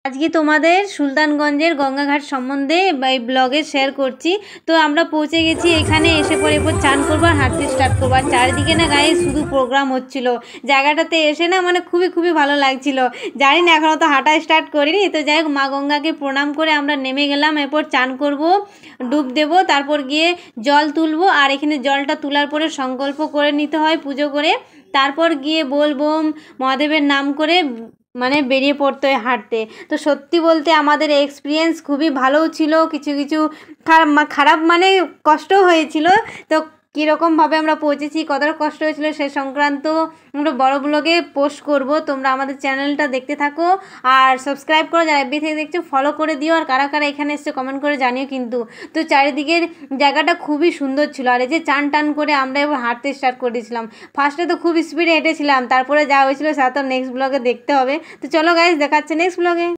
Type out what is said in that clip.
আজকে তোমাদের সুলতানগঞ্জের গঙ্গাঘাট সম্বন্ধে এই ব্লগে শেয়ার করছি। তো আমরা পৌঁছে গেছি, এখানে এসে পরে এরপর চান করবো আর হাঁটতে স্টার্ট করবো। আর চারিদিকে না গায়ে শুধু প্রোগ্রাম হচ্ছিল। জায়গাটাতে এসে না মানে খুবই ভালো লাগছিল। জানি না এখনও তো হাঁটা স্টার্ট করিনি। তো যাই হোক, মা গঙ্গাকে প্রণাম করে আমরা নেমে গেলাম। এরপর চান করব, ডুব দেব, তারপর গিয়ে জল তুলবো। আর এখানে জলটা তোলার পরে সংকল্প করে নিতে হয় পুজো করে, তারপর গিয়ে বলবোম মহাদেবের নাম করে মানে বেরিয়ে পড়তে হয় হাঁটতে। তো সত্যি বলতে আমাদের এক্সপিরিয়েন্স খুবই ভালোও ছিল, কিছু কিছু খারাপ মানে কষ্টও হয়েছিল। তো কীরকমভাবে আমরা পৌঁছেছি, কতটা কষ্ট হয়েছিল সে সংক্রান্ত আমরা বড় ব্লগে পোস্ট করব। তোমরা আমাদের চ্যানেলটা দেখতে থাকো আর সাবস্ক্রাইব করো, যারা এফবি থেকে দেখছো ফলো করে দিও। আর কারা কারা এখানে এসছে কমেন্ট করে জানিও কিন্তু। তো চারিদিকের জায়গাটা খুবই সুন্দর ছিল। আর এই যে চান টান করে আমরা এবার হাঁটতে স্টার্ট করে দিয়েছিলাম। ফার্স্টে তো খুব স্পিডে হেঁটেছিলাম, তারপরে যা হয়েছিল সেটা তো নেক্সট ব্লগে দেখতে হবে। তো চলো গাইস, দেখাচ্ছে নেক্সট ব্লগে।